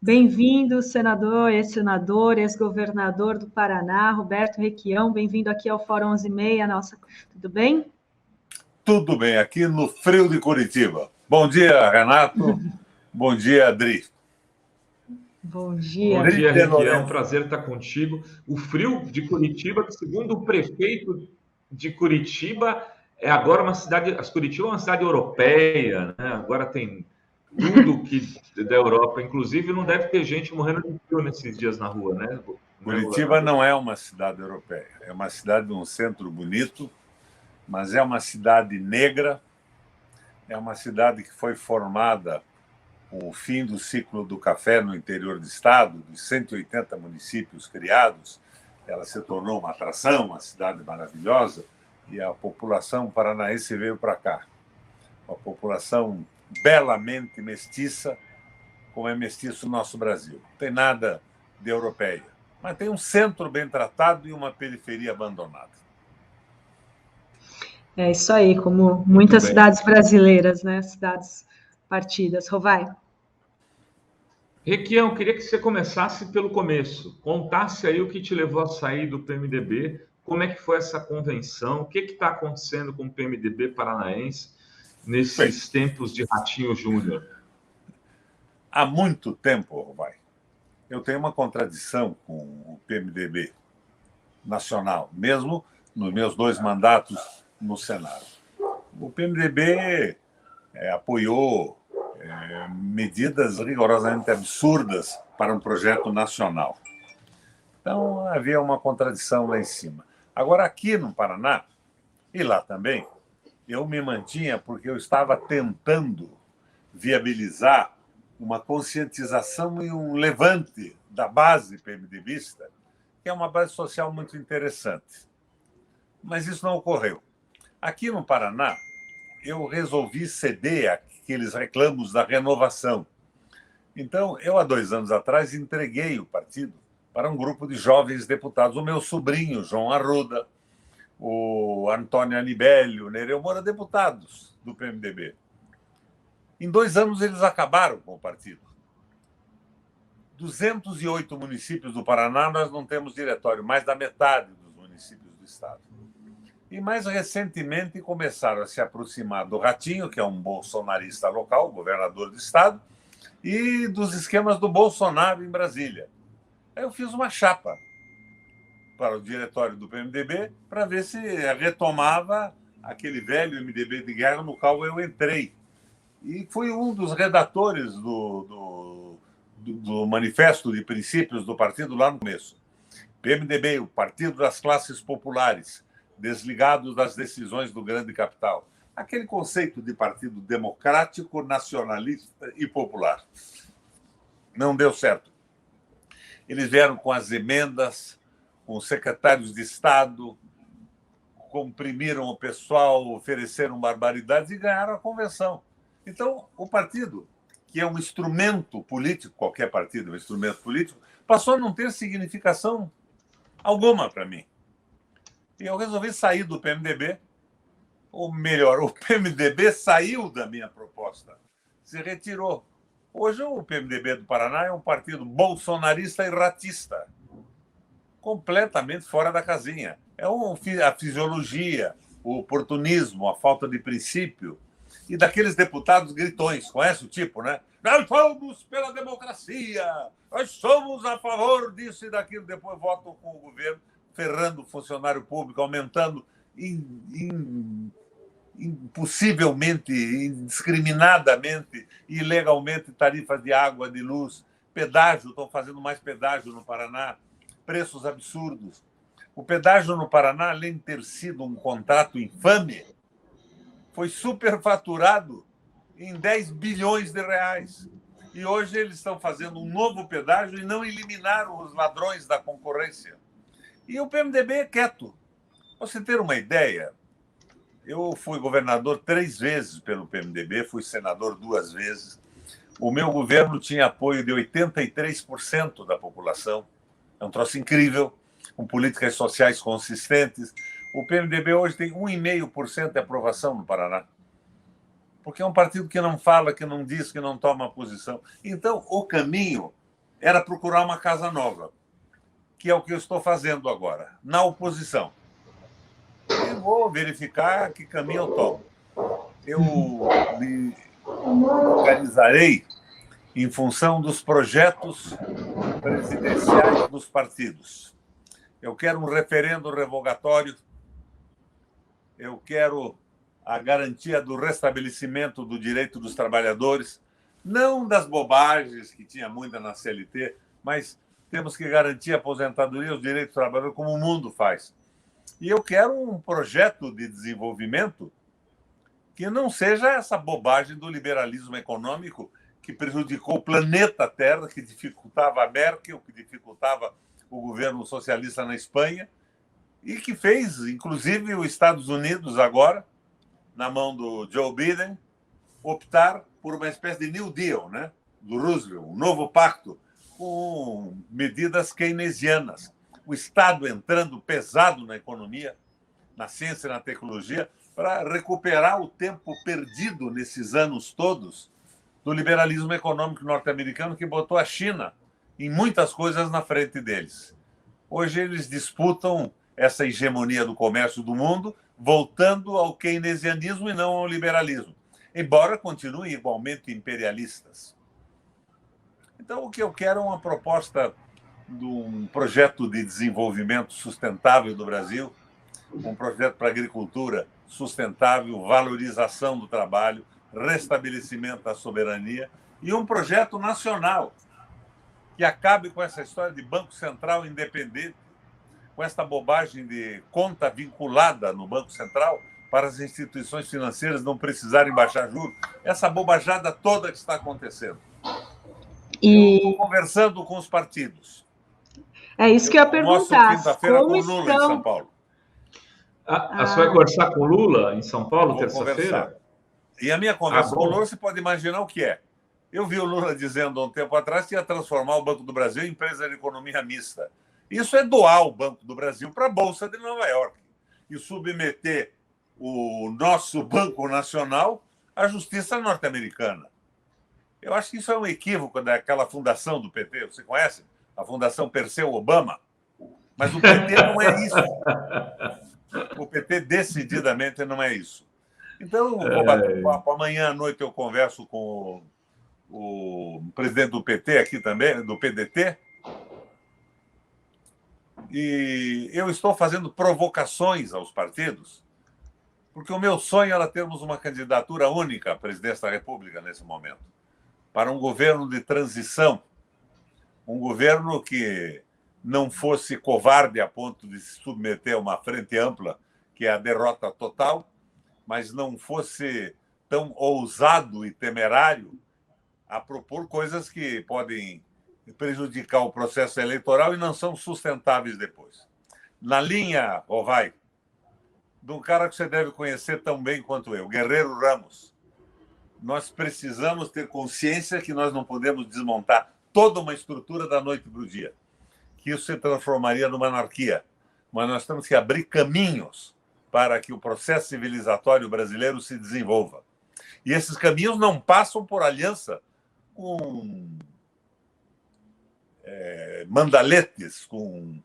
Bem-vindo, senador, ex-senador, ex-governador do Paraná, Roberto Requião. Bem-vindo aqui ao Fórum 11h30. Nossa, tudo bem? Tudo bem, aqui no frio de Curitiba. Bom dia, Renato. Bom dia, Adri. Bom dia. Bom dia, Requião. É um prazer estar contigo. O frio de Curitiba, segundo o prefeito de Curitiba, é agora uma cidade... Curitiba é uma cidade europeia, né? Agora tem tudo que da Europa. Inclusive, não deve ter gente morrendo de frio nesses dias na rua, né? Curitiba não é uma cidade europeia. É uma cidade de um centro bonito, mas é uma cidade negra. É uma cidade que foi formada com o fim do ciclo do café no interior do estado, dos 180 municípios criados. Ela se tornou uma atração, uma cidade maravilhosa, e a população paranaense veio para cá. Uma população belamente mestiça, como é mestiço o nosso Brasil. Não tem nada de europeia, mas tem um centro bem tratado e uma periferia abandonada. É isso aí, como muitas cidades brasileiras, né? Cidades partidas. Rovai. Requião, eu queria que você começasse pelo começo. Contasse aí o que te levou a sair do PMDB, como é que foi essa convenção, o que está acontecendo com o PMDB paranaense nesses tempos de Ratinho Júnior. Há muito tempo, Rovai, eu tenho uma contradição com o PMDB nacional, mesmo nos meus 2 mandatos no Senado. O PMDB apoiou medidas rigorosamente absurdas para um projeto nacional. Então, havia uma contradição lá em cima. Agora, aqui no Paraná, e lá também, eu me mantinha porque eu estava tentando viabilizar uma conscientização e um levante da base PMDBista, que é uma base social muito interessante. Mas isso não ocorreu. Aqui no Paraná, eu resolvi ceder àqueles reclamos da renovação. Então, eu, há 2 anos atrás, entreguei o partido para um grupo de jovens deputados. O meu sobrinho, João Arruda, o Antônio Anibélio, o Nereu Moura, deputados do PMDB. Em 2 anos, eles acabaram com o partido. 208 municípios do Paraná, nós não temos diretório, mais da metade dos municípios do estado. E, mais recentemente, começaram a se aproximar do Ratinho, que é um bolsonarista local, governador do estado, e dos esquemas do Bolsonaro em Brasília. Aí eu fiz uma chapa para o diretório do PMDB para ver se retomava aquele velho MDB de guerra no qual eu entrei. E fui um dos redatores do manifesto de princípios do partido lá no começo. PMDB, o Partido das Classes Populares, desligado das decisões do grande capital. Aquele conceito de partido democrático, nacionalista e popular. Não deu certo. Eles vieram com as emendas, com os secretários de Estado, comprimiram o pessoal, ofereceram barbaridades e ganharam a convenção. Então, o partido, que é um instrumento político, qualquer partido é um instrumento político, passou a não ter significação alguma para mim. E eu resolvi sair do PMDB, ou melhor, o PMDB saiu da minha proposta, se retirou. Hoje o PMDB do Paraná é um partido bolsonarista e ratista, completamente fora da casinha. É a fisiologia, o oportunismo, a falta de princípio, e daqueles deputados gritões, conhece o tipo, né? Nós somos pela democracia, nós somos a favor disso e daquilo, depois votam com o governo, ferrando o funcionário público, aumentando impossivelmente, indiscriminadamente, ilegalmente tarifas de água, de luz, pedágio, estão fazendo mais pedágio no Paraná, preços absurdos. O pedágio no Paraná, além de ter sido um contrato infame, foi superfaturado em 10 bilhões de reais. E hoje eles estão fazendo um novo pedágio e não eliminaram os ladrões da concorrência. E o PMDB é quieto. Para você ter uma ideia, eu fui governador 3 vezes pelo PMDB, fui senador 2 vezes. O meu governo tinha apoio de 83% da população. É um troço incrível, com políticas sociais consistentes. O PMDB hoje tem 1,5% de aprovação no Paraná. Porque é um partido que não fala, que não diz, que não toma posição. Então, o caminho era procurar uma casa nova, que é o que eu estou fazendo agora, na oposição. E vou verificar que caminho eu tomo. Eu me organizarei em função dos projetos presidenciais dos partidos. Eu quero um referendo revogatório, eu quero a garantia do restabelecimento do direito dos trabalhadores, não das bobagens que tinha muita na CLT, mas temos que garantir a aposentadoria e os direitos do trabalhador como o mundo faz. E eu quero um projeto de desenvolvimento que não seja essa bobagem do liberalismo econômico que prejudicou o planeta Terra, que dificultava a Merkel, que dificultava o governo socialista na Espanha e que fez, inclusive, os Estados Unidos agora, na mão do Joe Biden, optar por uma espécie de New Deal, né? Do Roosevelt, um novo pacto com medidas keynesianas. O Estado entrando pesado na economia, na ciência e na tecnologia, para recuperar o tempo perdido nesses anos todos do liberalismo econômico norte-americano que botou a China em muitas coisas na frente deles. Hoje eles disputam essa hegemonia do comércio do mundo, voltando ao keynesianismo e não ao liberalismo, embora continuem igualmente imperialistas. Então, o que eu quero é uma proposta de um projeto de desenvolvimento sustentável do Brasil, um projeto para a agricultura sustentável, valorização do trabalho, restabelecimento da soberania e um projeto nacional que acabe com essa história de Banco Central independente, com esta bobagem de conta vinculada no Banco Central para as instituições financeiras não precisarem baixar juros. Essa bobajada toda que está acontecendo. Eu estou conversando com os partidos. É isso que eu ia perguntar. Quinta-feira com o Lula em São Paulo. Você vai conversar com o Lula em São Paulo, terça-feira? E a minha conversa com o Lula, você pode imaginar o que é. Eu vi o Lula dizendo há um tempo atrás que ia transformar o Banco do Brasil em empresa de economia mista. Isso é doar o Banco do Brasil para a Bolsa de Nova York e submeter o nosso Banco Nacional à justiça norte-americana. Eu acho que isso é um equívoco daquela fundação do PT. Você conhece? A Fundação Perseu Obama. Mas o PT não é isso. O PT decididamente não é isso. Então, vou bater papo. Amanhã à noite eu converso com o presidente do PT aqui também, do PDT. E eu estou fazendo provocações aos partidos, porque o meu sonho era termos uma candidatura única à presidência da República nesse momento, para um governo de transição, um governo que não fosse covarde a ponto de se submeter a uma frente ampla, que é a derrota total, mas não fosse tão ousado e temerário a propor coisas que podem prejudicar o processo eleitoral e não são sustentáveis depois. Na linha, Rovai, de um cara que você deve conhecer tão bem quanto eu, Guerreiro Ramos. Nós precisamos ter consciência que nós não podemos desmontar toda uma estrutura da noite para o dia, que isso se transformaria numa anarquia. Mas nós temos que abrir caminhos para que o processo civilizatório brasileiro se desenvolva. E esses caminhos não passam por aliança com mandaletes, com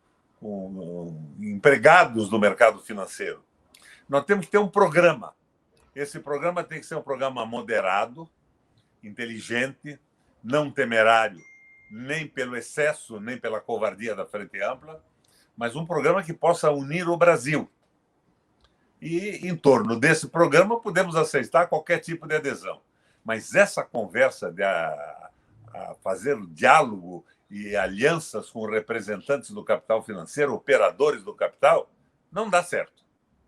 empregados do mercado financeiro. Nós temos que ter um programa. Esse programa tem que ser um programa moderado, inteligente, não temerário, nem pelo excesso, nem pela covardia da Frente Ampla, mas um programa que possa unir o Brasil. E, em torno desse programa, podemos aceitar qualquer tipo de adesão. Mas essa conversa de a fazer diálogo e alianças com representantes do capital financeiro, operadores do capital, não dá certo.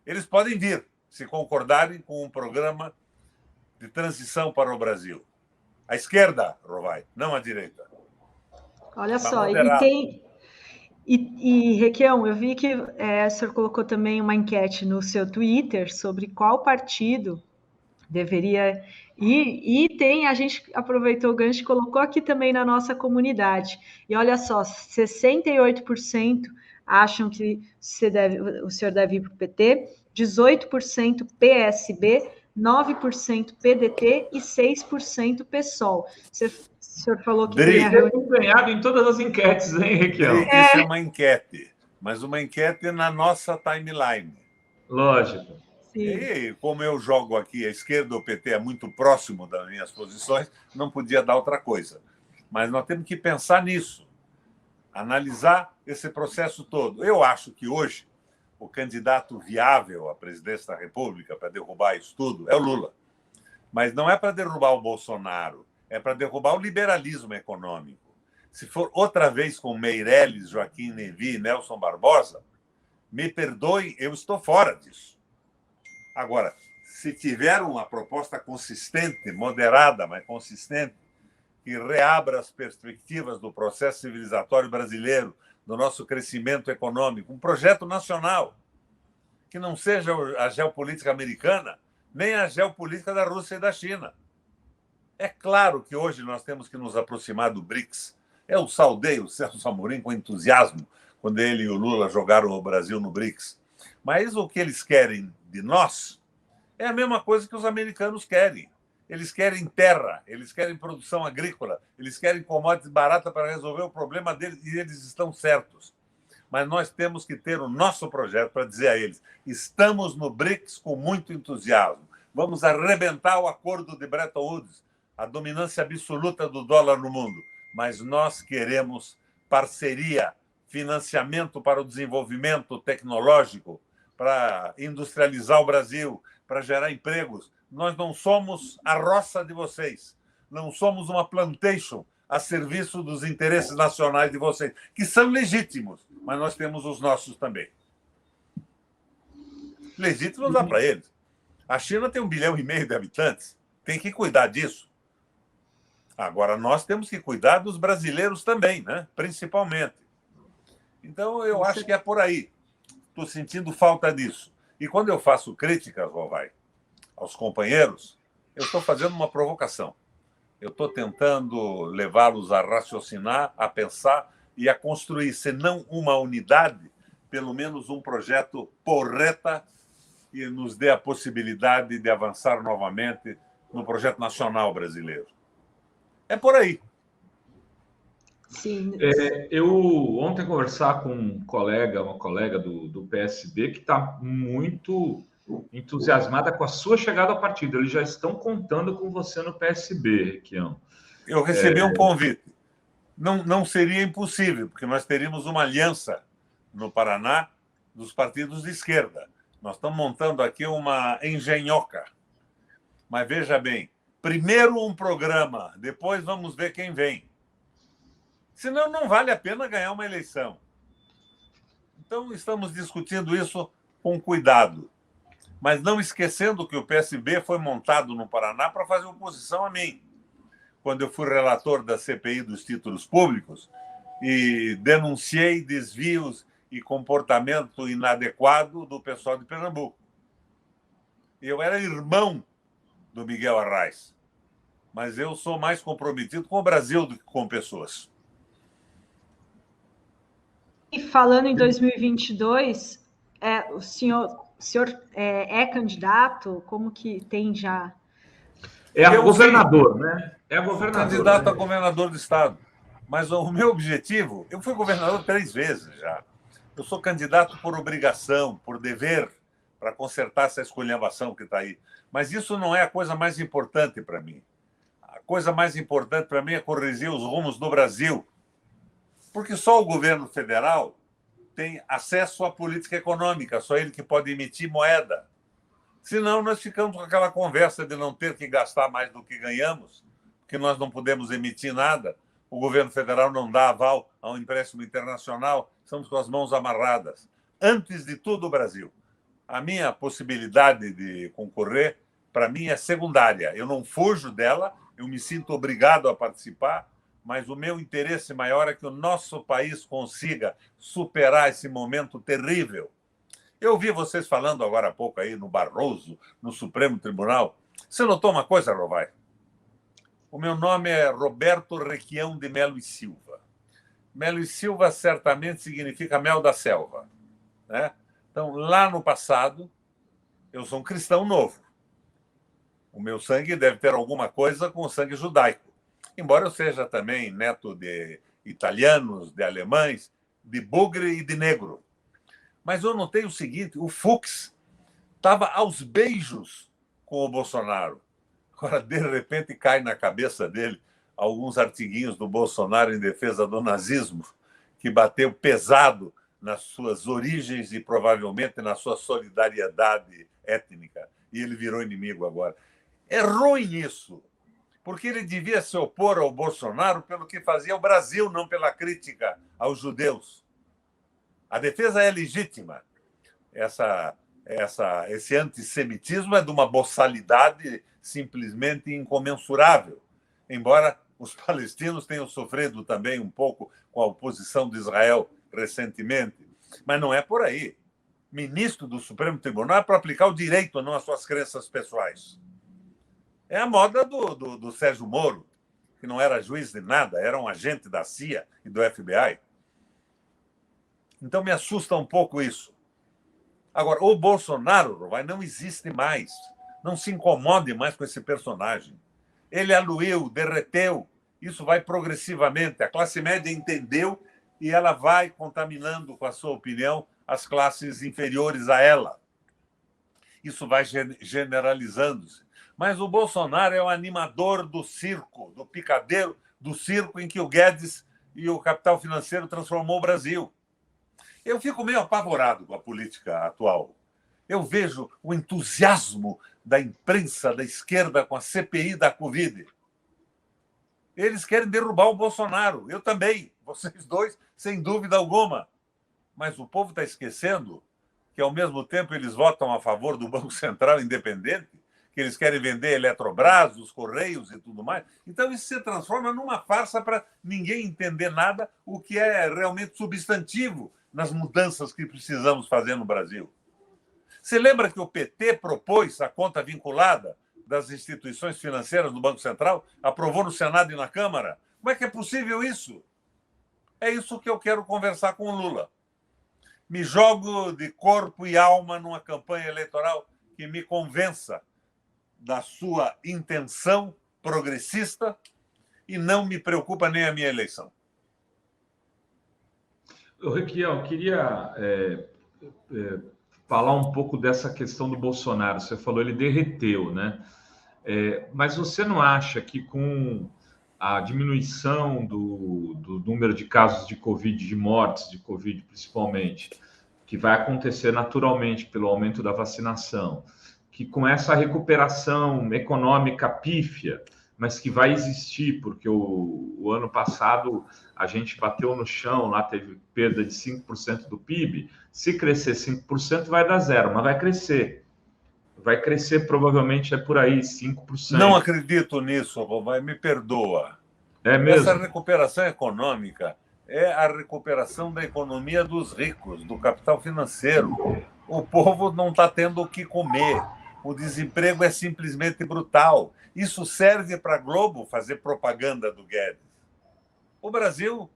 Eles podem vir, se concordarem com um programa de transição para o Brasil. A esquerda, Rovai, não a direita. Olha só, e Requião, eu vi que o senhor colocou também uma enquete no seu Twitter sobre qual partido deveria ir, e a gente aproveitou o gancho e colocou aqui também na nossa comunidade. E olha só, 68% acham que o senhor deve ir para o PT, 18% PSB, 9% PDT e 6% PSOL. senhor falou que Dri, tem a reunião. Tem ganhado em todas as enquetes, hein, Requião? Isso é uma enquete, mas uma enquete na nossa timeline. Lógico. Sim. E como eu jogo aqui, a esquerda, o PT é muito próximo das minhas posições, não podia dar outra coisa. Mas nós temos que pensar nisso, analisar esse processo todo. Eu acho que hoje o candidato viável à presidência da República para derrubar isso tudo é o Lula. Mas não é para derrubar o Bolsonaro, é para derrubar o liberalismo econômico. Se for outra vez com Meirelles, Joaquim Levy e Nelson Barbosa, me perdoe, eu estou fora disso. Agora, se tiver uma proposta consistente, moderada, mas consistente, que reabra as perspectivas do processo civilizatório brasileiro, do nosso crescimento econômico, um projeto nacional, que não seja a geopolítica americana, nem a geopolítica da Rússia e da China. É claro que hoje nós temos que nos aproximar do BRICS. Eu saudei o Celso Amorim com entusiasmo quando ele e o Lula jogaram o Brasil no BRICS. Mas o que eles querem de nós é a mesma coisa que os americanos querem. Eles querem terra, eles querem produção agrícola, eles querem commodities baratas para resolver o problema deles, e eles estão certos. Mas nós temos que ter o nosso projeto para dizer a eles: estamos no BRICS com muito entusiasmo, vamos arrebentar o acordo de Bretton Woods, a dominância absoluta do dólar no mundo, mas nós queremos parceria, financiamento para o desenvolvimento tecnológico, para industrializar o Brasil, para gerar empregos. Nós não somos a roça de vocês, não somos uma plantation a serviço dos interesses nacionais de vocês, que são legítimos, mas nós temos os nossos também. Legítimos dá para eles. A China tem 1,5 bilhão de habitantes, tem que cuidar disso. Agora, nós temos que cuidar dos brasileiros também, né? Principalmente. Então, eu acho que é por aí. Estou sentindo falta disso. E quando eu faço críticas, Rovai, aos companheiros, eu estou fazendo uma provocação. Eu estou tentando levá-los a raciocinar, a pensar e a construir, se não uma unidade, pelo menos um projeto porreta e nos dê a possibilidade de avançar novamente no projeto nacional brasileiro. É por aí. Sim. Eu ontem conversar com uma colega do PSB que está muito entusiasmada com a sua chegada ao partido. Eles já estão contando com você no PSB, Requião. Eu recebi um convite. Não seria impossível, porque nós teríamos uma aliança no Paraná dos partidos de esquerda. Nós estamos montando aqui uma engenhoca. Mas veja bem, primeiro um programa, depois vamos ver quem vem. Senão não vale a pena ganhar uma eleição. Então, estamos discutindo isso com cuidado, mas não esquecendo que o PSB foi montado no Paraná para fazer oposição a mim. Quando eu fui relator da CPI dos títulos públicos e denunciei desvios e comportamento inadequado do pessoal de Pernambuco. Eu era irmão do Miguel Arraes, mas eu sou mais comprometido com o Brasil do que com pessoas. E falando em 2022, o senhor é candidato? Como que tem já? Governador, né? É governador. Candidato a governador do estado. Mas o meu objetivo, eu fui governador 3 vezes já. Eu sou candidato por obrigação, por dever, para consertar essa esculhambação que está aí. Mas isso não é a coisa mais importante para mim. A coisa mais importante para mim é corrigir os rumos do Brasil. Porque só o governo federal tem acesso à política econômica, só ele que pode emitir moeda. Senão, nós ficamos com aquela conversa de não ter que gastar mais do que ganhamos, porque nós não podemos emitir nada, o governo federal não dá aval ao empréstimo internacional, estamos com as mãos amarradas. Antes de tudo, o Brasil. A minha possibilidade de concorrer, para mim, é secundária. Eu não fujo dela, eu me sinto obrigado a participar, mas o meu interesse maior é que o nosso país consiga superar esse momento terrível. Eu ouvi vocês falando agora há pouco aí no Barroso, no Supremo Tribunal. Você notou uma coisa, Rovai? O meu nome é Roberto Requião de Melo e Silva. Melo e Silva certamente significa mel da selva, né? Então, lá no passado, eu sou um cristão novo. O meu sangue deve ter alguma coisa com o sangue judaico. embora eu seja também neto de italianos, de alemães, de bugre e de negro. Mas eu notei o seguinte, o Fux estava aos beijos com o Bolsonaro. Agora, de repente, cai na cabeça dele alguns artiguinhos do Bolsonaro em defesa do nazismo, que bateu pesado nas suas origens e provavelmente na sua solidariedade étnica. E ele virou inimigo agora. É ruim isso, porque ele devia se opor ao Bolsonaro pelo que fazia o Brasil, não pela crítica aos judeus. A defesa é legítima. Esse antissemitismo é de uma boçalidade simplesmente incomensurável, embora os palestinos tenham sofrido também um pouco com a oposição de Israel recentemente. Mas não é por aí. Ministro do Supremo Tribunal é para aplicar o direito, não as suas crenças pessoais. É a moda do Sérgio Moro, que não era juiz de nada, era um agente da CIA e do FBI. Então me assusta um pouco isso. Agora, o Bolsonaro não existe mais. Não se incomode mais com esse personagem. Ele aluiu, derreteu. Isso vai progressivamente. A classe média entendeu e ela vai contaminando com a sua opinião as classes inferiores a ela. Isso vai generalizando-se. Mas o Bolsonaro é o animador do circo, do picadeiro, do circo em que o Guedes e o capital financeiro transformou o Brasil. Eu fico meio apavorado com a política atual. Eu vejo o entusiasmo da imprensa da esquerda com a CPI da Covid. Eles querem derrubar o Bolsonaro. Eu também. Vocês dois, sem dúvida alguma. Mas o povo está esquecendo que, ao mesmo tempo, eles votam a favor do Banco Central independente, que eles querem vender Eletrobras, os Correios e tudo mais. Então, isso se transforma numa farsa para ninguém entender nada, o que é realmente substantivo nas mudanças que precisamos fazer no Brasil. Você lembra que o PT propôs a conta vinculada das instituições financeiras do Banco Central? Aprovou no Senado e na Câmara? Como é que é possível isso? É isso que eu quero conversar com o Lula. Me jogo de corpo e alma numa campanha eleitoral que me convença da sua intenção progressista e não me preocupa nem a minha eleição. Requião, eu queria falar um pouco dessa questão do Bolsonaro. Você falou, ele derreteu, né? Mas você não acha que com a diminuição do número de casos de Covid, de mortes de Covid principalmente, que vai acontecer naturalmente pelo aumento da vacinação, que com essa recuperação econômica pífia, mas que vai existir, porque o ano passado a gente bateu no chão, lá teve perda de 5% do PIB. Se crescer 5%, vai dar zero, mas vai crescer. Vai crescer provavelmente por aí, 5%. Não acredito nisso, Romai, me perdoa. É mesmo? Essa recuperação econômica é a recuperação da economia dos ricos, do capital financeiro. O povo não está tendo o que comer. O desemprego é simplesmente brutal. Isso serve para a Globo fazer propaganda do Guedes. O Brasil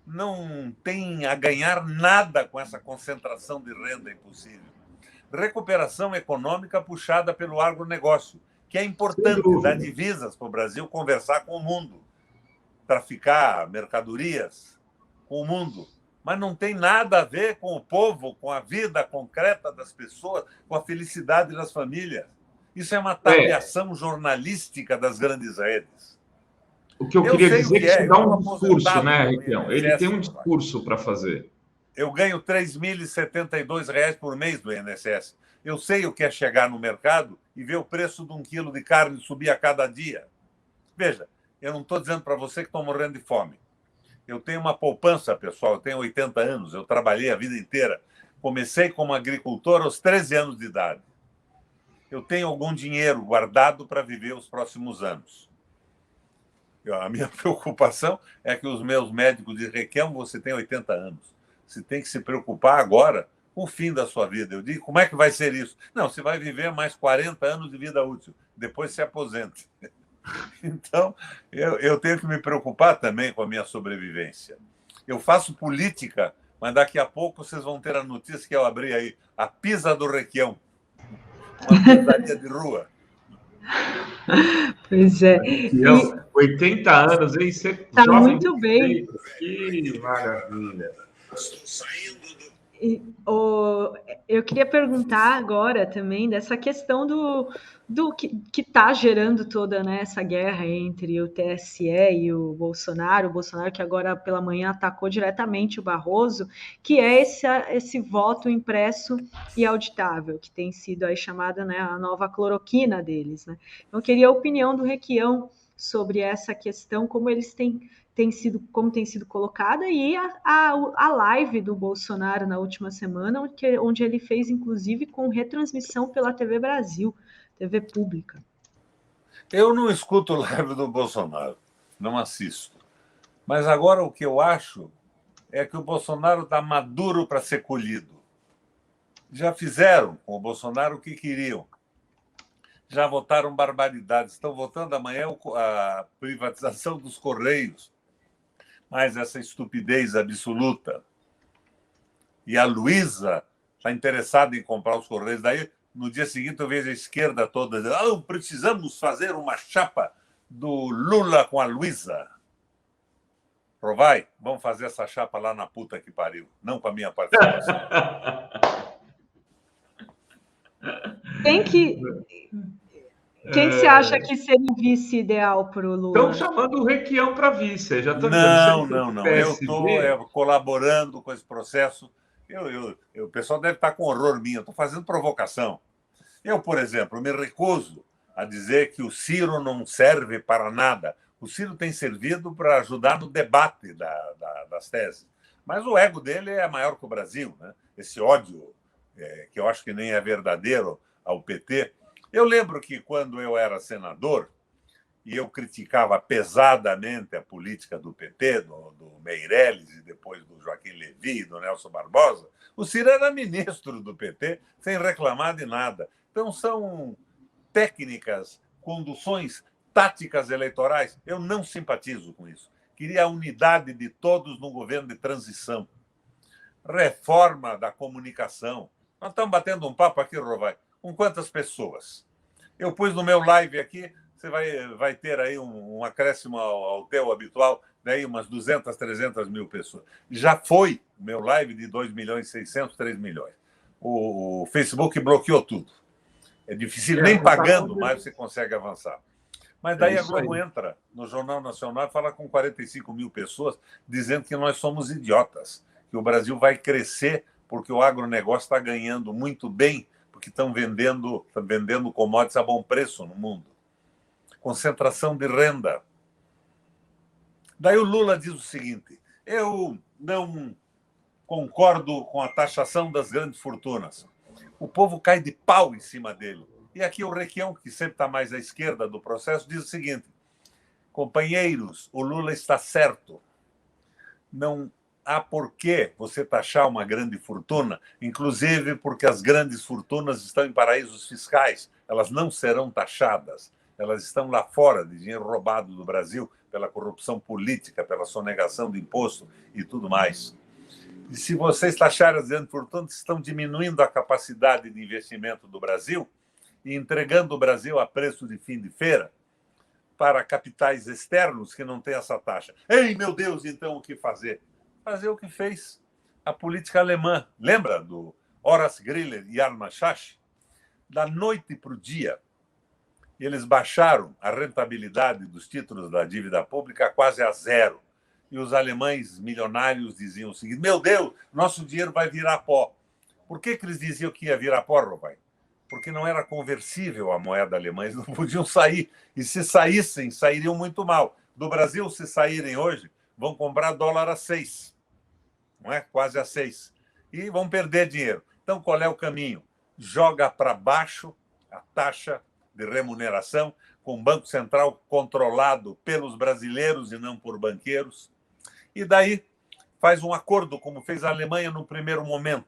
não tem a ganhar nada com essa concentração de renda impossível. Recuperação econômica puxada pelo agronegócio, que é importante dar divisas para o Brasil conversar com o mundo, traficar mercadorias com o mundo. Mas não tem nada a ver com o povo, com a vida concreta das pessoas, com a felicidade das famílias. Isso é uma tapeação jornalística das grandes redes. O que eu queria dizer é que você dá um discurso, né, Requião? Ele tem um discurso para fazer. Eu ganho R$ 3.072 por mês do INSS. Eu sei o que é chegar no mercado e ver o preço de um quilo de carne subir a cada dia. Veja, eu não estou dizendo para você que estou morrendo de fome. Eu tenho uma poupança, pessoal. Eu tenho 80 anos. Eu trabalhei a vida inteira. Comecei como agricultor aos 13 anos de idade. Eu tenho algum dinheiro guardado para viver os próximos anos. A minha preocupação é que os meus médicos dizem, Requião, você tem 80 anos. Você tem que se preocupar agora com o fim da sua vida. Eu digo, como é que vai ser isso? Não, você vai viver mais 40 anos de vida útil. Depois se aposente. Então, eu tenho que me preocupar também com a minha sobrevivência. Eu faço política, mas daqui a pouco vocês vão ter a notícia que eu abri aí. A Pisa do Requião. Uma pizzaria de rua. Pois é. E 80 anos, hein? Você tá jovem muito bem. Que maravilha. Eu queria perguntar agora também dessa questão do que está gerando toda, né, essa guerra entre o TSE e o Bolsonaro que agora pela manhã atacou diretamente o Barroso, que é esse voto impresso e auditável, que tem sido aí chamada, né, a nova cloroquina deles, né? Então, eu queria a opinião do Requião sobre essa questão, como eles como tem sido colocada, e a live do Bolsonaro na última semana, onde ele fez, inclusive, com retransmissão pela TV Brasil, TV pública. Eu não escuto live do Bolsonaro, não assisto. Mas agora o que eu acho é que o Bolsonaro está maduro para ser colhido. Já fizeram com o Bolsonaro o que queriam. Já votaram barbaridades. Estão votando amanhã a privatização dos Correios. Mas essa estupidez absoluta. E a Luísa está interessada em comprar os Correios. Daí, no dia seguinte, eu vejo a esquerda toda dizendo: precisamos fazer uma chapa do Lula com a Luísa. Provai, vamos fazer essa chapa lá na puta que pariu. Não com a minha participação. Quem você acha que seria o vice ideal para o Lula? Estão chamando o Requião para vice. Já estão não. Eu estou colaborando com esse processo. O pessoal deve estar com horror minha. Eu estou fazendo provocação. Eu, por exemplo, me recuso a dizer que o Ciro não serve para nada. O Ciro tem servido para ajudar no debate das teses. Mas o ego dele é maior que o Brasil, né? Esse ódio, que eu acho que nem é verdadeiro, ao PT. Eu lembro que, quando eu era senador, e eu criticava pesadamente a política do PT, do Meirelles e depois do Joaquim Levy e do Nelson Barbosa, o Ciro era ministro do PT sem reclamar de nada. Então, são técnicas, conduções, táticas eleitorais. Eu não simpatizo com isso. Queria a unidade de todos no governo de transição. Reforma da comunicação. Nós estamos batendo um papo aqui, Rovai. Com quantas pessoas? Eu pus no meu live aqui, você vai ter aí um acréscimo ao teu habitual, daí umas 200, 300 mil pessoas. Já foi o meu live de 2 milhões, 600, 3 milhões. O Facebook bloqueou tudo. É difícil, nem pagando mais você consegue avançar. Mas daí a Globo entra no Jornal Nacional e fala com 45 mil pessoas, dizendo que nós somos idiotas, que o Brasil vai crescer porque o agronegócio está ganhando muito bem, porque estão vendendo commodities a bom preço no mundo. Concentração de renda. Daí o Lula diz o seguinte: eu não concordo com a taxação das grandes fortunas. O povo cai de pau em cima dele. E aqui o Requião, que sempre está mais à esquerda do processo, diz o seguinte: companheiros, o Lula está certo. Não há por que você taxar uma grande fortuna, inclusive porque as grandes fortunas estão em paraísos fiscais. Elas não serão taxadas. Elas estão lá fora, de dinheiro roubado do Brasil pela corrupção política, pela sonegação de imposto e tudo mais. E se vocês taxarem as grandes fortunas, estão diminuindo a capacidade de investimento do Brasil e entregando o Brasil a preço de fim de feira para capitais externos que não têm essa taxa. Ei, meu Deus, então o que fazer? Fazer o que fez a política alemã. Lembra do Horace Greeley e Arma Schacht? Da noite para o dia, eles baixaram a rentabilidade dos títulos da dívida pública quase a zero. E os alemães milionários diziam o seguinte: meu Deus, nosso dinheiro vai virar pó. Por que eles diziam que ia virar pó, Robai? Porque não era conversível a moeda alemã, eles não podiam sair. E se saíssem, sairiam muito mal. Do Brasil, se saírem hoje, vão comprar dólar a 6. Não é? Quase a 6. E vão perder dinheiro. Então, qual é o caminho? Joga para baixo a taxa de remuneração, com o Banco Central controlado pelos brasileiros e não por banqueiros. E daí faz um acordo, como fez a Alemanha no primeiro momento,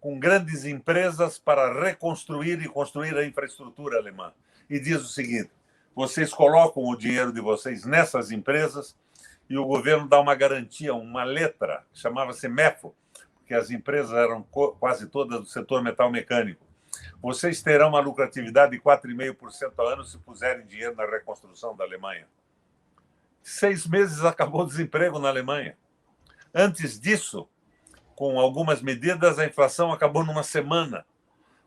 com grandes empresas para reconstruir e construir a infraestrutura alemã. E diz o seguinte: vocês colocam o dinheiro de vocês nessas empresas e o governo dá uma garantia, uma letra, chamava-se MEFO, porque as empresas eram quase todas do setor metal mecânico. vocês terão uma lucratividade de 4,5% ao ano se puserem dinheiro na reconstrução da Alemanha. 6 meses acabou o desemprego na Alemanha. Antes disso, com algumas medidas, a inflação acabou numa semana.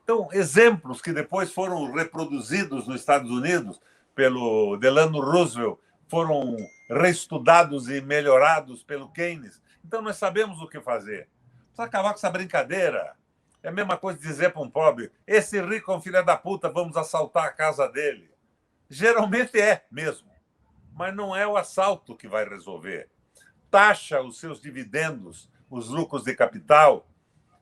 Então, exemplos que depois foram reproduzidos nos Estados Unidos pelo Delano Roosevelt, foram reestudados e melhorados pelo Keynes. Então, nós sabemos o que fazer. Precisa acabar com essa brincadeira. É a mesma coisa de dizer para um pobre: esse rico é um filho da puta, vamos assaltar a casa dele. Geralmente é mesmo, mas não é o assalto que vai resolver. Taxa os seus dividendos, os lucros de capital,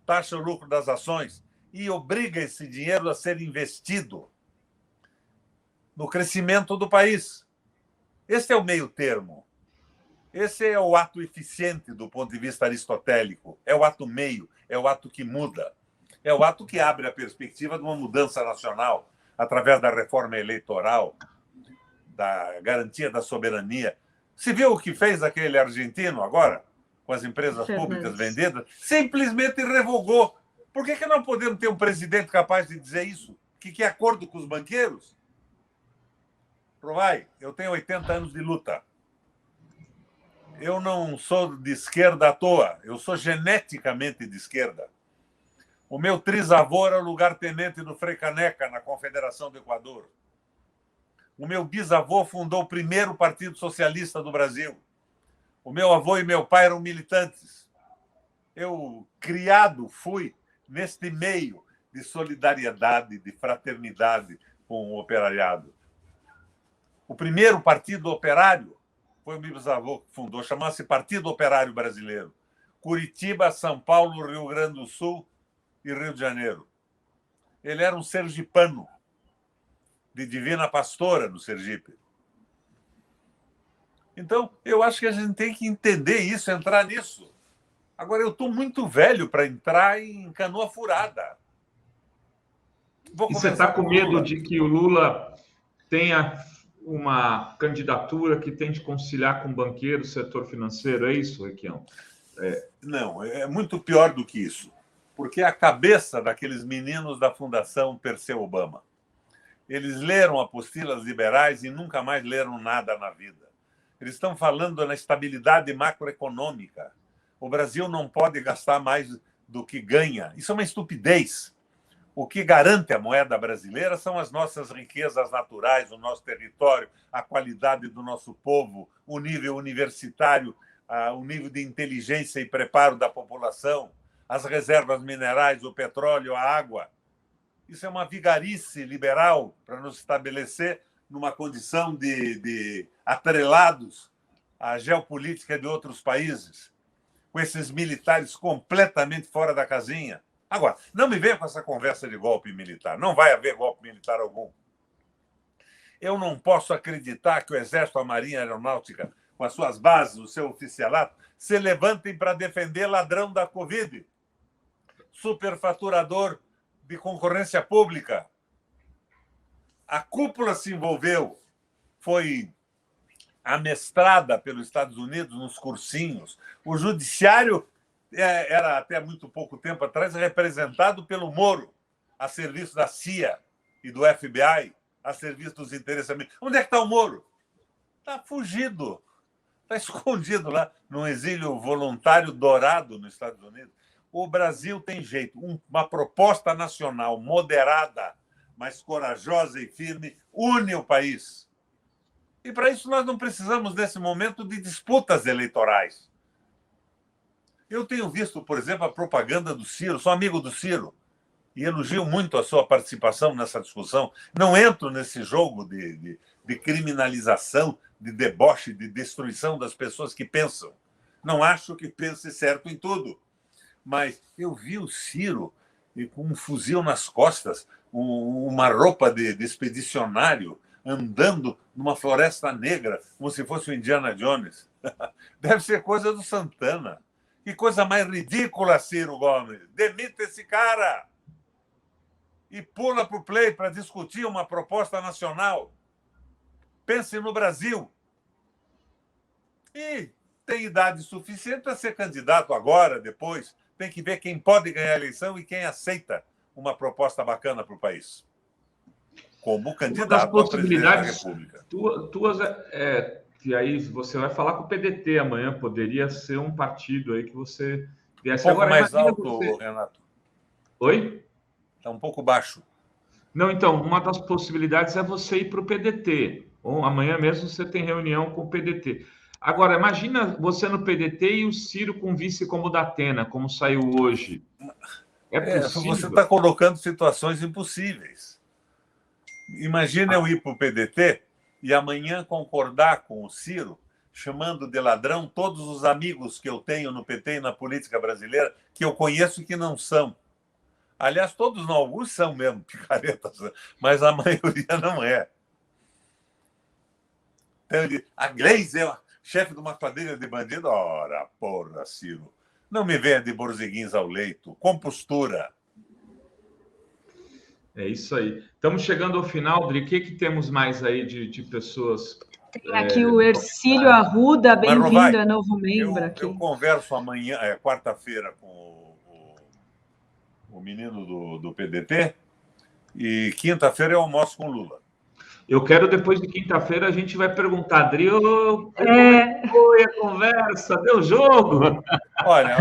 taxa o lucro das ações e obriga esse dinheiro a ser investido no crescimento do país. Esse é o meio termo. Esse é o ato eficiente do ponto de vista aristotélico. É o ato meio, é o ato que muda. É o ato que abre a perspectiva de uma mudança nacional através da reforma eleitoral, da garantia da soberania. Se viu o que fez aquele argentino agora, com as empresas públicas vendidas? Simplesmente revogou. Por que não podemos ter um presidente capaz de dizer isso? Que é acordo com os banqueiros? Provai, eu tenho 80 anos de luta. Eu não sou de esquerda à toa, eu sou geneticamente de esquerda. O meu trisavô era lugar-tenente do Frei Caneca, na Confederação do Equador. O meu bisavô fundou o primeiro Partido Socialista do Brasil. O meu avô e meu pai eram militantes. Eu, criado, fui neste meio de solidariedade, de fraternidade com o operariado. O primeiro partido operário foi o meu bisavô que fundou, chamava-se Partido Operário Brasileiro. Curitiba, São Paulo, Rio Grande do Sul e Rio de Janeiro. Ele era um sergipano, de Divina Pastora, no Sergipe. Então, eu acho que a gente tem que entender isso, entrar nisso. Agora, eu estou muito velho para entrar em canoa furada. E você está com medo de que o Lula tenha uma candidatura que tente conciliar com o banqueiro, o setor financeiro? É isso, Requião? Não, é muito pior do que isso. Porque é a cabeça daqueles meninos da Fundação Perseu Obama. Eles leram apostilas liberais e nunca mais leram nada na vida. Eles estão falando na estabilidade macroeconômica. O Brasil não pode gastar mais do que ganha. Isso é uma estupidez. O que garante a moeda brasileira são as nossas riquezas naturais, o nosso território, a qualidade do nosso povo, o nível universitário, o nível de inteligência e preparo da população, as reservas minerais, o petróleo, a água. Isso é uma vigarice liberal para nos estabelecer numa condição de atrelados à geopolítica de outros países, com esses militares completamente fora da casinha. Agora, não me venha com essa conversa de golpe militar. Não vai haver golpe militar algum. Eu não posso acreditar que o Exército, a Marinha a Aeronáutica, com as suas bases, o seu oficialato, se levantem para defender ladrão da Covid, superfaturador de concorrência pública. A cúpula se envolveu, foi amestrada pelos Estados Unidos nos cursinhos. O judiciário era, até muito pouco tempo atrás, representado pelo Moro, a serviço da CIA e do FBI, a serviço dos interesses americanos. Onde é que está o Moro? Está fugido, está escondido lá, num exílio voluntário dourado nos Estados Unidos. O Brasil tem jeito. Uma proposta nacional moderada, mas corajosa e firme, une o país. E, para isso, nós não precisamos, nesse momento, de disputas eleitorais. Eu tenho visto, por exemplo, a propaganda do Ciro, sou amigo do Ciro, e elogio muito a sua participação nessa discussão. Não entro nesse jogo de criminalização, de deboche, de destruição das pessoas que pensam. Não acho que pense certo em tudo. Mas eu vi o Ciro com um fuzil nas costas, uma roupa de expedicionário, andando numa floresta negra, como se fosse o Indiana Jones. Deve ser coisa do Santana. Que coisa mais ridícula, Ciro Gomes. Demita esse cara e pula para o play para discutir uma proposta nacional. Pense no Brasil. E tem idade suficiente para ser candidato agora, depois. Tem que ver quem pode ganhar a eleição e quem aceita uma proposta bacana para o país, como candidato a presidente da República. Que aí você vai falar com o PDT amanhã, poderia ser um partido aí que você viesse. Um pouco mais alto, Renato. Oi? Está um pouco baixo. Não, então, uma das possibilidades é você ir para o PDT. Amanhã mesmo você tem reunião com o PDT. Agora, imagina você no PDT e o Ciro com vice como o Datena, como saiu hoje. É possível? Você está colocando situações impossíveis. Imagina eu ir para o PDT e amanhã concordar com o Ciro, chamando de ladrão todos os amigos que eu tenho no PT e na política brasileira, que eu conheço e que não são. Aliás, todos não, alguns são mesmo picaretas, mas a maioria não é. Então, a Gleisi é chefe de uma quadrilha de bandido. Ora, porra, Ciro. Não me venha de borzeguins ao leito. Compostura. É isso aí. Estamos chegando ao final, Dri. O que temos mais aí de pessoas? Tem aqui o Ercílio Arruda, bem-vindo, é novo membro aqui. Eu converso amanhã, quarta-feira, com o menino do PDT, e quinta-feira eu almoço com o Lula. Eu quero, depois de quinta-feira, a gente vai perguntar, Adri, como foi a conversa? Deu jogo? Olha,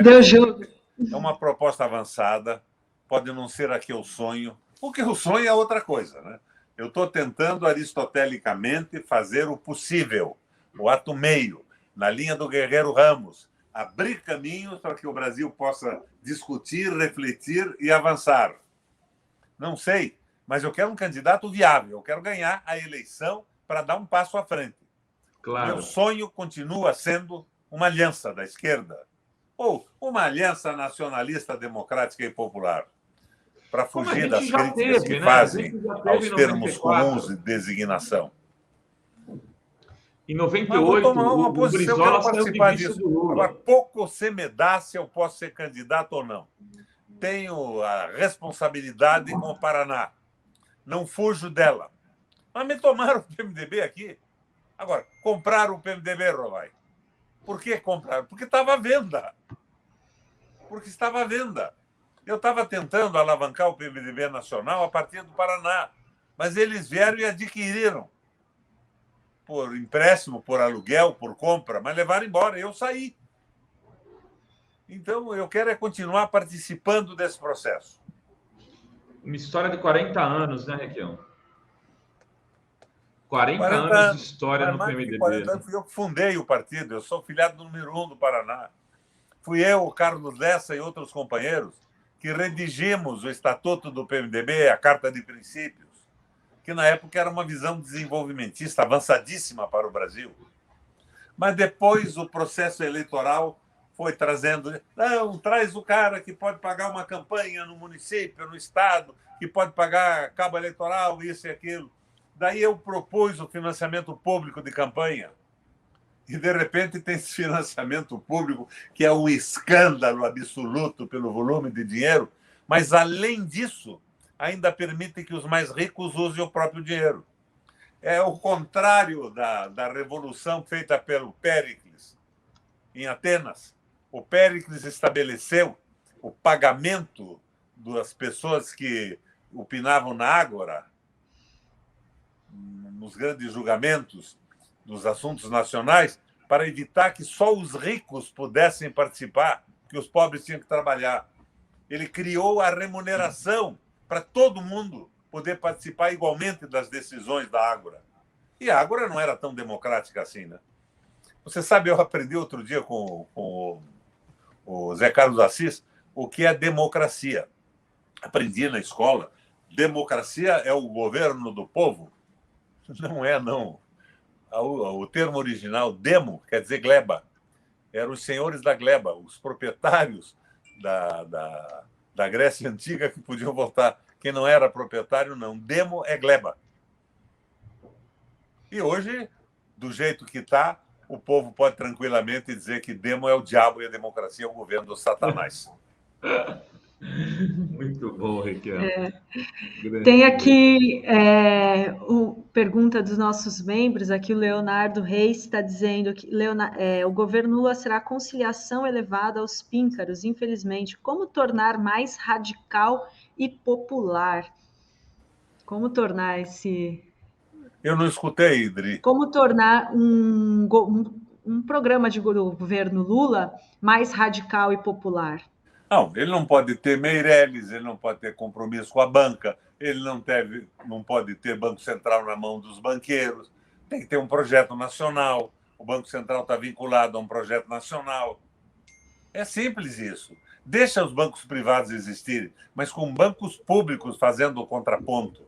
deu jogo. É uma proposta avançada, pode não ser a que eu sonho, porque o sonho é outra coisa, né? Eu estou tentando aristotelicamente fazer o possível, o ato meio, na linha do Guerreiro Ramos, abrir caminhos para que o Brasil possa discutir, refletir e avançar. Não sei, mas eu quero um candidato viável, eu quero ganhar a eleição para dar um passo à frente. Claro. Meu sonho continua sendo uma aliança da esquerda, ou uma aliança nacionalista, democrática e popular, para fugir das críticas que fazem aos termos comuns de designação. Em 98, o Brizola saiu de vice do Lula. Agora, pouco se me dá se eu posso ser candidato ou não. Tenho a responsabilidade com o Paraná. Não fujo dela. Mas me tomaram o PMDB aqui. Agora, compraram o PMDB, Rovai. Por que compraram? Porque estava à venda. Porque estava à venda. Eu estava tentando alavancar o PMDB nacional a partir do Paraná, mas eles vieram e adquiriram. Por empréstimo, por aluguel, por compra, mas levaram embora. Eu saí. Então, eu quero continuar participando desse processo. Uma história de 40 anos, né, Requião? 40 anos de história no PMDB. 40 anos, fui eu que fundei o partido. Eu sou filiado número 1 do Paraná. Fui eu, o Carlos Lessa e outros companheiros que redigimos o Estatuto do PMDB, a Carta de Princípios, que na época era uma visão desenvolvimentista avançadíssima para o Brasil. Mas depois o processo eleitoral foi trazendo... Não, traz o cara que pode pagar uma campanha no município, no estado, que pode pagar cabo eleitoral, isso e aquilo. Daí eu propus o financiamento público de campanha. E, de repente, tem esse financiamento público que é um escândalo absoluto pelo volume de dinheiro, mas, além disso, ainda permite que os mais ricos usem o próprio dinheiro. É o contrário da revolução feita pelo Péricles, em Atenas. O Péricles estabeleceu o pagamento das pessoas que opinavam na Ágora, nos grandes julgamentos dos assuntos nacionais, para evitar que só os ricos pudessem participar, que os pobres tinham que trabalhar. Ele criou a remuneração para todo mundo poder participar igualmente das decisões da Ágora. E a Ágora não era tão democrática assim, né? Você sabe, eu aprendi outro dia com o Zé Carlos Assis o que é democracia. Aprendi na escola. Democracia é o governo do povo? Não é, não. O termo original, demo, quer dizer gleba. Eram os senhores da gleba, os proprietários da Grécia Antiga que podiam votar. Quem não era proprietário, não. Demo é gleba. E hoje, do jeito que está, o povo pode tranquilamente dizer que demo é o diabo e a democracia é o governo do Satanás. Muito bom, Requião. Tem aqui pergunta dos nossos membros, aqui o Leonardo Reis está dizendo que o governo Lula será conciliação elevada aos píncaros, infelizmente. Como tornar mais radical e popular? Como tornar Eu não escutei, Idri. Como tornar um programa de governo Lula mais radical e popular? Não, ele não pode ter Meirelles, ele não pode ter compromisso com a banca, ele não pode ter Banco Central na mão dos banqueiros, tem que ter um projeto nacional, o Banco Central está vinculado a um projeto nacional. É simples isso. Deixa os bancos privados existirem, mas com bancos públicos fazendo o contraponto.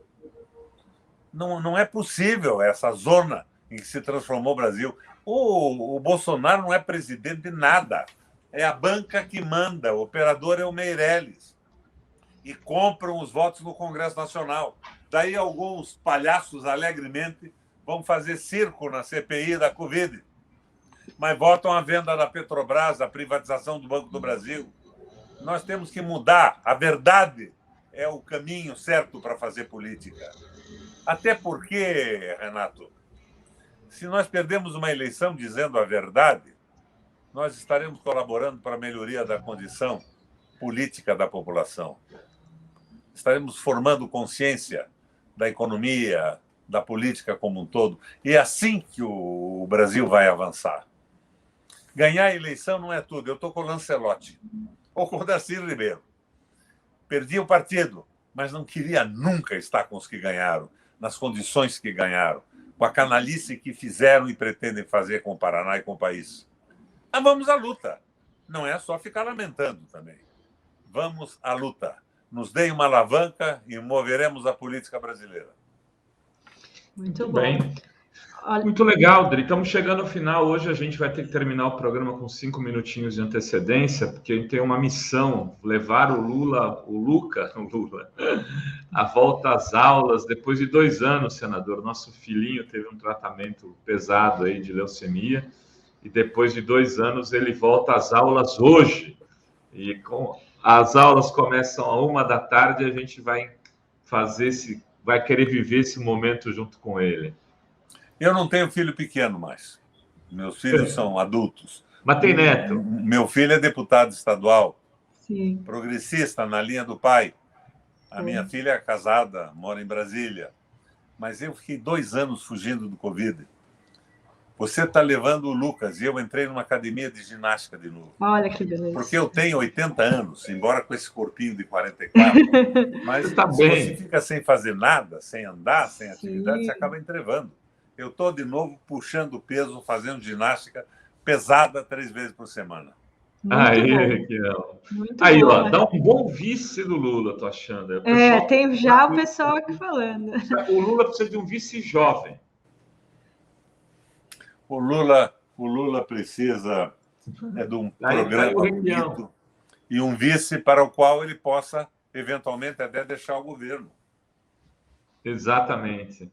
Não é possível essa zona em que se transformou o Brasil. O Bolsonaro não é presidente de nada. É a banca que manda, o operador é o Meirelles. E compram os votos no Congresso Nacional. Daí alguns palhaços alegremente vão fazer circo na CPI da Covid. Mas votam a venda da Petrobras, a privatização do Banco do Brasil. Nós temos que mudar. A verdade é o caminho certo para fazer política. Até porque, Renato, se nós perdemos uma eleição dizendo a verdade, nós estaremos colaborando para a melhoria da condição política da população. Estaremos formando consciência da economia, da política como um todo. E é assim que o Brasil vai avançar. Ganhar a eleição não é tudo. Eu estou com o Lancelotti ou com o Darcy Ribeiro. Perdi o partido, mas não queria nunca estar com os que ganharam, nas condições que ganharam, com a canalice que fizeram e pretendem fazer com o Paraná e com o país. Mas vamos à luta. Não é só ficar lamentando também. Vamos à luta. Nos deem uma alavanca e moveremos a política brasileira. Muito bem. Muito legal, Dri. Estamos chegando ao final. Hoje a gente vai ter que terminar o programa com 5 minutinhos de antecedência, porque a gente tem uma missão, levar o Luca, a volta às aulas, depois de 2 anos, senador. Nosso filhinho teve um tratamento pesado aí de leucemia, e depois de 2 anos ele volta às aulas hoje. E as aulas começam à 1h da tarde, a gente vai vai querer viver esse momento junto com ele. Eu não tenho filho pequeno mais. Meus filhos são adultos. Mas tem neto. Meu filho é deputado estadual, Sim. Progressista, na linha do pai. A minha filha é casada, mora em Brasília. Mas eu fiquei 2 anos fugindo do Covid. Você está levando o Lucas, e eu entrei numa academia de ginástica de novo. Olha que beleza. Porque eu tenho 80 anos, embora com esse corpinho de 44. Mas tá se bem. você fica sem fazer nada, sem andar, sem atividade, você acaba entrevando. Eu estou, de novo, puxando peso, fazendo ginástica pesada 3 vezes por semana. Aí, ó, dá um bom vice do Lula, tô achando. Tem já o pessoal aqui falando. O Lula precisa de um vice jovem. O Lula precisa de um programa bonito e um vice para o qual ele possa, eventualmente, até deixar o governo. Exatamente.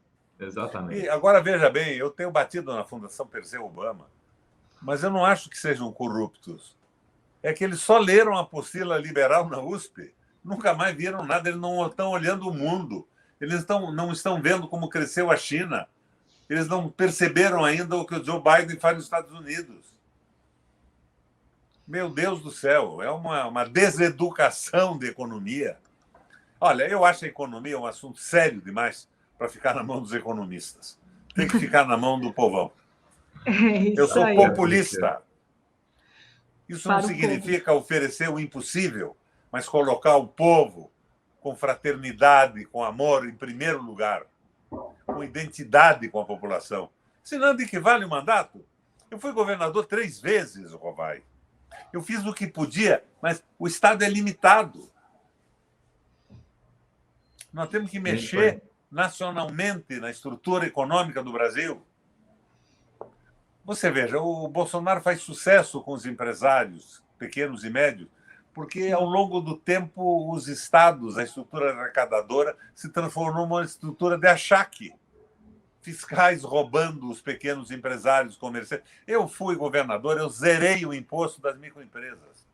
E agora, veja bem, eu tenho batido na Fundação Perseu Obama, mas eu não acho que sejam corruptos. É que eles só leram a apostila liberal na USP, nunca mais viram nada, eles não estão olhando o mundo, eles não estão vendo como cresceu a China, eles não perceberam ainda o que o Joe Biden faz nos Estados Unidos. Meu Deus do céu, é uma deseducação de economia. Olha, eu acho a economia um assunto sério demais para ficar na mão dos economistas. Tem que ficar na mão do povão. Eu sou populista. Isso não significa oferecer o impossível, mas colocar o povo com fraternidade, com amor em primeiro lugar, com identidade com a população. Senão, de que vale o mandato? Eu fui governador 3 vezes, Rovai. Eu fiz o que podia, mas o Estado é limitado. Nós temos que mexer nacionalmente na estrutura econômica do Brasil. Você veja, o Bolsonaro faz sucesso com os empresários pequenos e médios, porque, ao longo do tempo, os estados, a estrutura arrecadadora, se transformou numa estrutura de achaque. Fiscais roubando os pequenos empresários comerciantes. Eu fui governador, eu zerei o imposto das microempresas.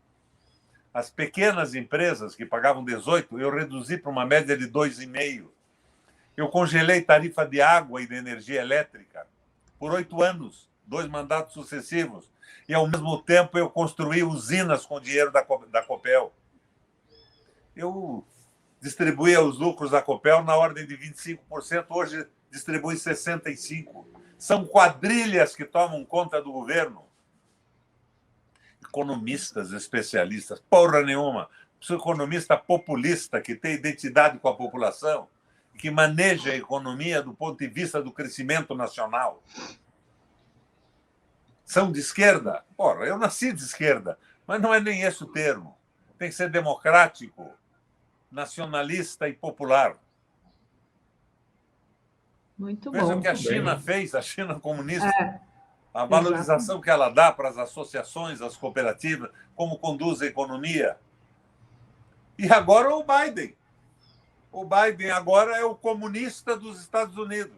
As pequenas empresas que pagavam 18, eu reduzi para uma média de 2,5. Eu congelei tarifa de água e de energia elétrica por 8 anos, 2 mandatos sucessivos. E, ao mesmo tempo, eu construí usinas com dinheiro da Copel. Eu distribuía os lucros da Copel na ordem de 25%, hoje distribui 65%. São quadrilhas que tomam conta do governo. Economistas, especialistas, porra nenhuma. Sou economista populista, que tem identidade com a população, que maneja a economia do ponto de vista do crescimento nacional. São de esquerda? Porra, eu nasci de esquerda, mas não é nem esse o termo. Tem que ser democrático, nacionalista e popular. Muito bom. Veja o que a China fez, a China comunista. A exatamente. valorização que ela dá para as associações, as cooperativas, como conduz a economia. E agora o Biden. O Biden agora é o comunista dos Estados Unidos.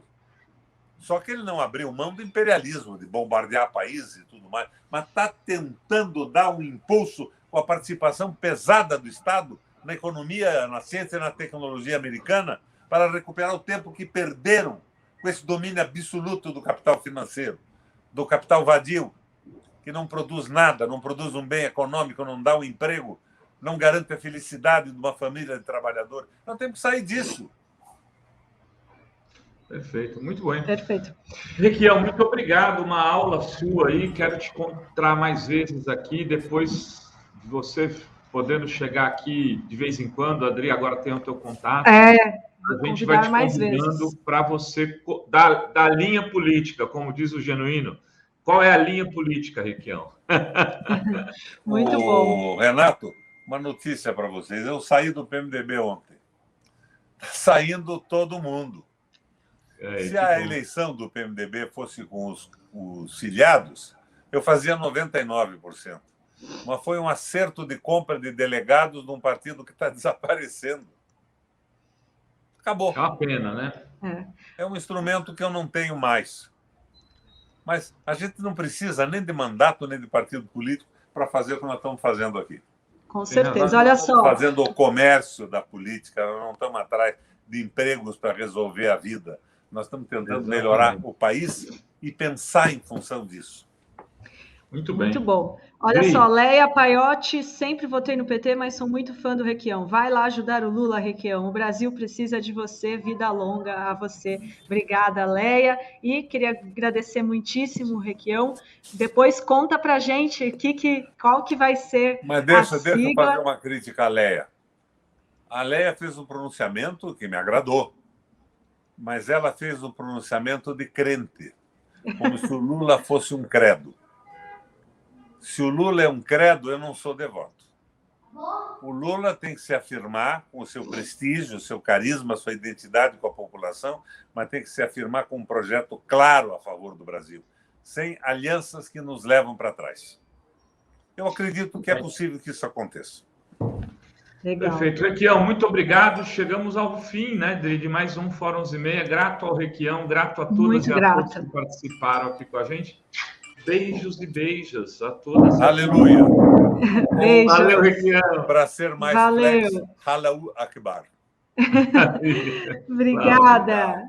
Só que ele não abriu mão do imperialismo, de bombardear países e tudo mais, mas está tentando dar um impulso com a participação pesada do Estado na economia, na ciência e na tecnologia americana para recuperar o tempo que perderam com esse domínio absoluto do capital financeiro, do capital vadio, que não produz nada, não produz um bem econômico, não dá um emprego, não garante a felicidade de uma família de trabalhadores. Nós temos que sair disso. Perfeito, muito bem. Perfeito. Requião, muito obrigado. Uma aula sua aí. Quero te encontrar mais vezes aqui. Depois, você podendo chegar aqui de vez em quando, Adri, agora tem o teu contato. A gente vai te convidando para você da linha política, como diz o Genuíno. Qual é a linha política, Requião? Muito bom. Renato, uma notícia para vocês. Eu saí do PMDB ontem. Está saindo todo mundo. Se a eleição do PMDB fosse com os filiados, eu fazia 99%. Mas foi um acerto de compra de delegados de um partido que está desaparecendo. Acabou. É uma pena, né? É um instrumento que eu não tenho mais. Mas a gente não precisa nem de mandato, nem de partido político para fazer o que nós estamos fazendo aqui. Com certeza. Olha só. Fazendo o comércio da política, nós não estamos atrás de empregos para resolver a vida. Nós estamos tentando melhorar o país e pensar em função disso. Muito bem. Muito bom. Olha só, Leia Paiotti, sempre votei no PT, mas sou muito fã do Requião. Vai lá ajudar o Lula, Requião. O Brasil precisa de você, vida longa a você. Obrigada, Leia. E queria agradecer muitíssimo, Requião. Depois conta pra gente qual que vai ser Mas deixa a sigla. eu fazer uma crítica à Leia. A Leia fez um pronunciamento que me agradou, mas ela fez um pronunciamento de crente, como se o Lula fosse um credo. Se o Lula é um credo, eu não sou devoto. O Lula tem que se afirmar com o seu prestígio, o seu carisma, a sua identidade com a população, mas tem que se afirmar com um projeto claro a favor do Brasil, sem alianças que nos levam para trás. Eu acredito que é possível que isso aconteça. Legal. Perfeito. Requião, muito obrigado. Chegamos ao fim, né, de mais um Fórum 11h30. Grato ao Requião, grato a todas e a todos que participaram aqui com a gente. Beijos e beijos a todas. Aleluia. Beijos. Valeu, Requião. Para ser mais Valeu. flex, Allahu Akbar. Obrigada.